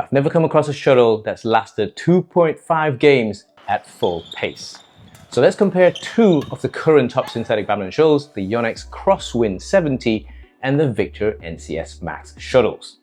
I've never come across a shuttle that's lasted 2.5 games at full pace. So let's compare two of the current top synthetic badminton shuttles, the YONEX Crosswind 70 and the Victor NCS Max shuttles.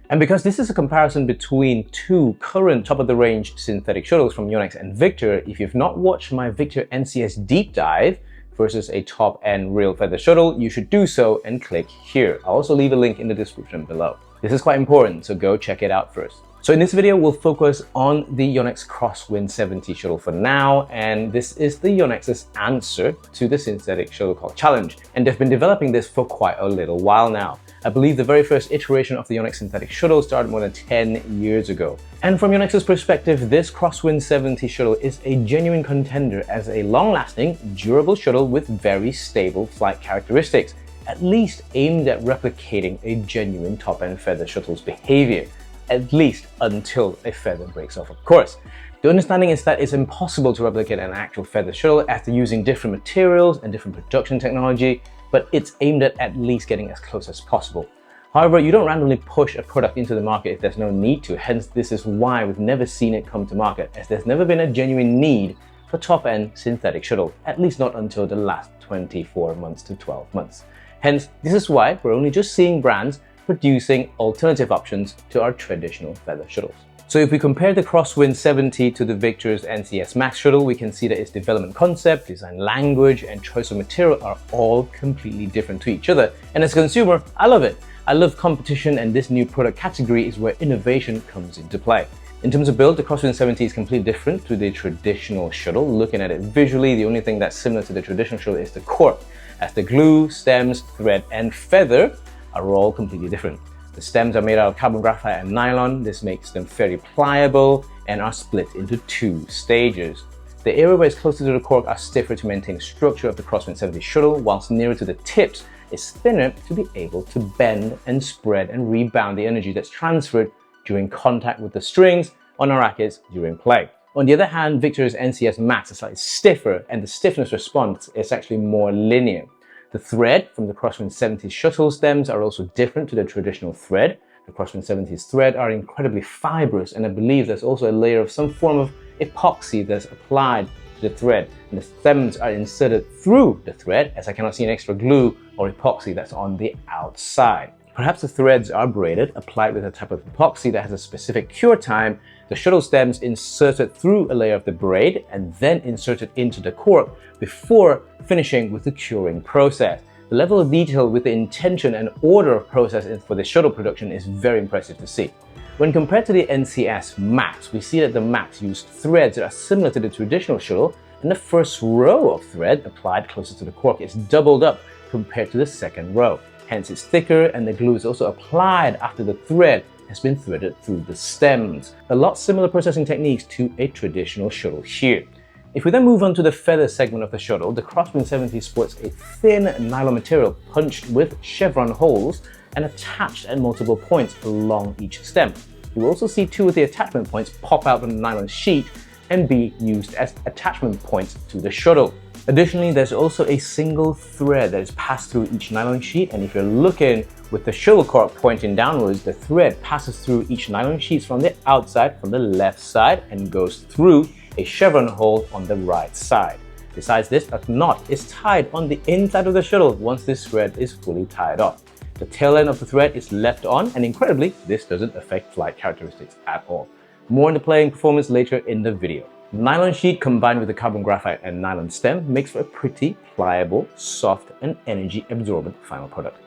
And because this is a comparison between two current top-of-the-range synthetic shuttles from YONEX and Victor, if you've not watched my Victor NCS deep dive versus a top-end real feather shuttle, you should do so and click here. I'll also leave a link in the description below. This is quite important, so go check it out first. So in this video, we'll focus on the YONEX Crosswind 70 shuttle for now, and this is the YONEX's answer to the synthetic shuttlecock challenge. And they've been developing this for quite a little while now. I believe the very first iteration of the YONEX synthetic shuttle started more than 10 years ago. And from YONEX's perspective, this Crosswind 70 shuttle is a genuine contender as a long-lasting, durable shuttle with very stable flight characteristics, at least aimed at replicating a genuine top-end feather shuttle's behavior, at least until a feather breaks off, of course. The understanding is that it's impossible to replicate an actual feather shuttle after using different materials and different production technology, but it's aimed at least getting as close as possible. However, you don't randomly push a product into the market if there's no need to, hence this is why we've never seen it come to market, as there's never been a genuine need for top-end synthetic shuttle, at least not until the last 24 months to 12 months. Hence, this is why we're only just seeing brands producing alternative options to our traditional feather shuttles. So if we compare the Crosswind 70 to the Victor's NCS Max shuttle, we can see that its development concept, design language, and choice of material are all completely different to each other. And as a consumer, I love it. I love competition, and this new product category is where innovation comes into play. In terms of build, the Crosswind 70 is completely different to the traditional shuttle. Looking at it visually, the only thing that's similar to the traditional shuttle is the cork, as the glue, stems, thread, and feather are all completely different. The stems are made out of carbon graphite and nylon. This makes them very pliable and are split into two stages. The area where it's closer to the cork are stiffer to maintain the structure of the Crosswind 70 shuttle, whilst nearer to the tips is thinner to be able to bend and spread and rebound the energy that's transferred during contact with the strings on our rackets during play. On the other hand, Victor's NCS Max is slightly stiffer, and the stiffness response is actually more linear. The thread from the Crosswind 70 shuttle stems are also different to the traditional thread. The Crosswind 70's thread are incredibly fibrous, and I believe there's also a layer of some form of epoxy that's applied to the thread, and the stems are inserted through the thread, as I cannot see an extra glue or epoxy that's on the outside. Perhaps the threads are braided, applied with a type of epoxy that has a specific cure time, the shuttle stems inserted through a layer of the braid and then inserted into the cork before finishing with the curing process. The level of detail with the intention and order of process for the shuttle production is very impressive to see. When compared to the NCS Max, we see that the Max used threads that are similar to the traditional shuttle, and the first row of thread applied closer to the cork is doubled up compared to the second row. Hence it's thicker, and the glue is also applied after the thread has been threaded through the stems. A lot similar processing techniques to a traditional shuttle here. If we then move on to the feather segment of the shuttle, the Crosswind 70 sports a thin nylon material punched with chevron holes and attached at multiple points along each stem. You will also see two of the attachment points pop out from the nylon sheet and be used as attachment points to the shuttle. Additionally, there's also a single thread that is passed through each nylon sheet, and if you're looking with the shuttle cork pointing downwards, the thread passes through each nylon sheet from the outside, from the left side, and goes through a chevron hole on the right side. Besides this, a knot is tied on the inside of the shuttle once this thread is fully tied off. The tail end of the thread is left on, and incredibly, this doesn't affect flight characteristics at all. More on the playing performance later in the video. The nylon sheet combined with the carbon graphite and nylon stem makes for a pretty pliable, soft, and energy-absorbent final product.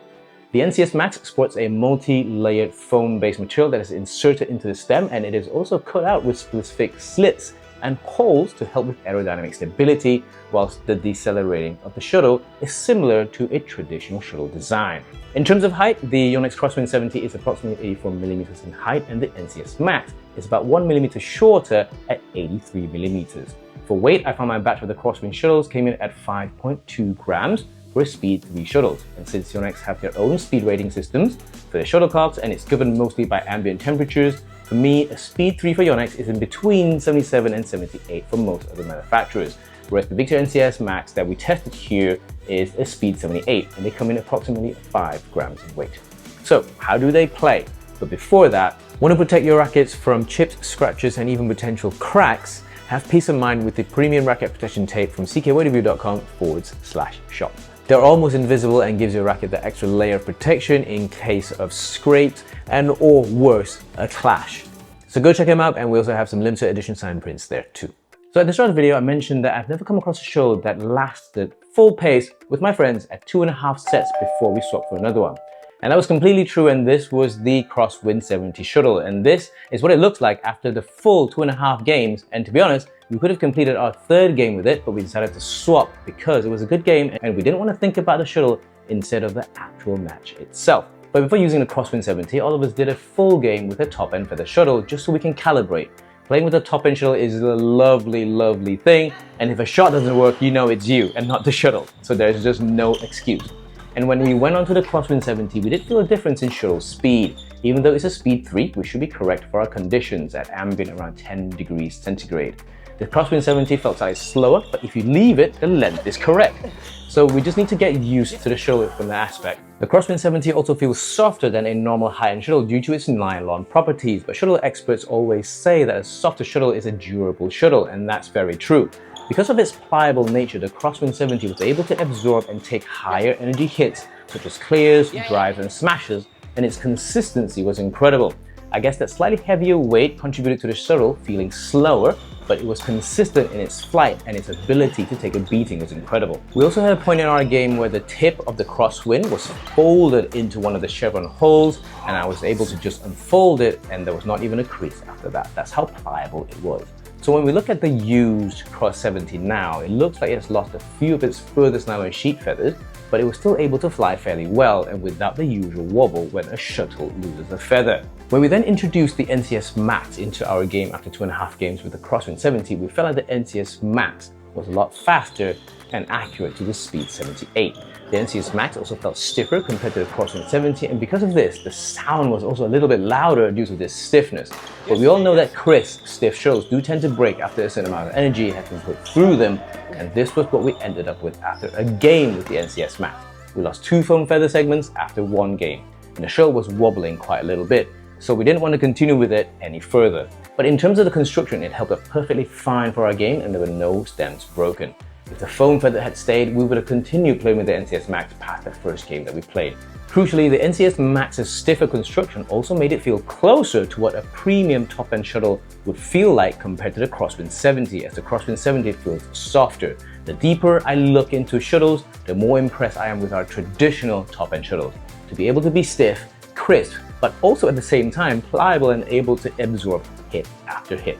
The NCS Max sports a multi-layered foam-based material that is inserted into the stem, and it is also cut out with specific slits and holes to help with aerodynamic stability, whilst the decelerating of the shuttle is similar to a traditional shuttle design. In terms of height, the YONEX Crosswind 70 is approximately 84mm in height, and the NCS Max is about 1mm shorter at 83mm. For weight, I found my batch of the Crosswind shuttles came in at 5.2 grams for a Speed 3 shuttles. And since YONEX have their own speed rating systems for the shuttlecocks, and it's governed mostly by ambient temperatures, for me, a Speed 3 for YONEX is in between 77 and 78 for most other manufacturers, whereas the Victor NCS Max that we tested here is a Speed 78, and they come in approximately 5 grams in weight. So how do they play? But before that, want to protect your rackets from chips, scratches, and even potential cracks? Have peace of mind with the premium racket protection tape from ckydw.com/shop. They're almost invisible and gives your racket the extra layer of protection in case of scrapes and or worse, a clash. So go check them out, and we also have some limited edition signed prints there too. So at the start of the video, I mentioned that I've never come across a shuttle that lasted full pace with my friends at 2.5 sets before we swapped for another one. And that was completely true, and this was the Crosswind 70 shuttle, and this is what it looked like after the full 2.5 games. And to be honest, we could have completed our third game with it, but we decided to swap because it was a good game and we didn't want to think about the shuttle instead of the actual match itself. But before using the Crosswind 70, all of us did a full game with a top-end feather shuttle just so we can calibrate. Playing with a top-end shuttle is a lovely, lovely thing, and if a shot doesn't work, you know it's you and not the shuttle, so there's just no excuse. And when we went onto the Crosswind 70, we did feel a difference in shuttle speed. Even though it's a speed 3, which should be correct for our conditions at ambient around 10 degrees centigrade. The Crosswind 70 felt slightly slower, but if you leave it, the length is correct. So we just need to get used to the shuttle from that aspect. The Crosswind 70 also feels softer than a normal high-end shuttle due to its nylon properties, but shuttle experts always say that a softer shuttle is a durable shuttle, and that's very true. Because of its pliable nature, the Crosswind 70 was able to absorb and take higher energy hits, such as clears, drives, and smashes, and its consistency was incredible. I guess that slightly heavier weight contributed to the shuttle feeling slower, but it was consistent in its flight, and its ability to take a beating was incredible. We also had a point in our game where the tip of the Crosswind was folded into one of the chevron holes, and I was able to just unfold it, and there was not even a crease after that. That's how pliable it was. So when we look at the used Cross 70 now, it looks like it's lost a few of its furthest nylon sheet feathers, but it was still able to fly fairly well and without the usual wobble when a shuttle loses a feather. When we then introduced the NCS Max into our game after 2.5 games with the Crosswind 70, we felt like the NCS Max was a lot faster and accurate to the Speed 78. The NCS Max also felt stiffer compared to the Crosswind 70, and because of this, the sound was also a little bit louder due to this stiffness. But we all know that crisp, stiff shells do tend to break after a certain amount of energy has been put through them, and this was what we ended up with after a game with the NCS Max. We lost 2 foam feather segments after 1 game, and the shell was wobbling quite a little bit, so we didn't want to continue with it any further. But in terms of the construction, it held up perfectly fine for our game, and there were no stems broken. If the foam feather had stayed, we would have continued playing with the NCS Max past the first game that we played. Crucially, the NCS Max's stiffer construction also made it feel closer to what a premium top-end shuttle would feel like compared to the Crosswind 70, as the Crosswind 70 feels softer. The deeper I look into shuttles, the more impressed I am with our traditional top-end shuttles. To be able to be stiff, crisp, but also at the same time pliable and able to absorb hit after hit.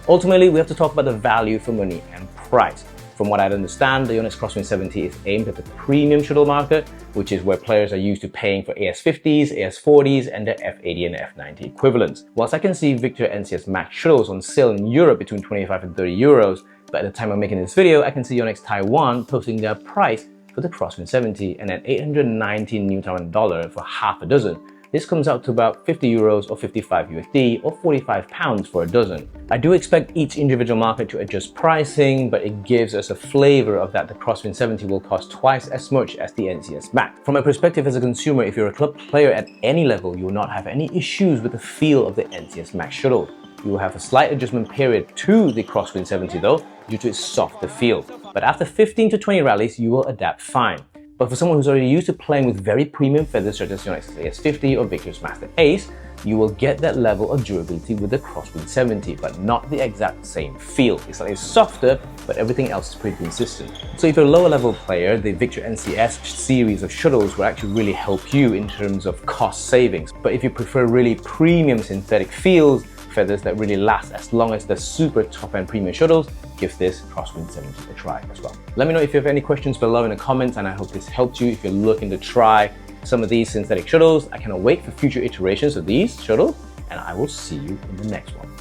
Ultimately, we have to talk about the value for money and price. From what I understand, the YONEX Crosswind 70 is aimed at the premium shuttle market, which is where players are used to paying for AS50s, AS40s, and the F80 and F90 equivalents. Whilst I can see Victor NCS Max shuttles on sale in Europe between 25 and 30 euros, but at the time of making this video, I can see YONEX Taiwan posting their price for the Crosswind 70, and at 819 New Taiwan dollar for half a dozen. This comes out to about 50 euros or 55 USD or 45 pounds for a dozen. I do expect each individual market to adjust pricing, but it gives us a flavor of that the Crosswind 70 will cost twice as much as the NCS Max. From my perspective as a consumer, if you're a club player at any level, you will not have any issues with the feel of the NCS Max shuttle. You will have a slight adjustment period to the Crosswind 70 though, due to its softer feel. But after 15 to 20 rallies, you will adapt fine. But for someone who's already used to playing with very premium feathers such as YONEX AS50 or Victor's Master Ace, you will get that level of durability with the Crosswind 70, but not the exact same feel. It's slightly softer, but everything else is pretty consistent. So if you're a lower level player, the Victor NCS series of shuttles will actually really help you in terms of cost savings. But if you prefer really premium synthetic feels, feathers that really last as long as the super top-end premium shuttles, give this Crosswind 70 a try as well. Let me know if you have any questions below in the comments, and I hope this helped you if you're looking to try some of these synthetic shuttles. I cannot wait for future iterations of these shuttles, and I will see you in the next one.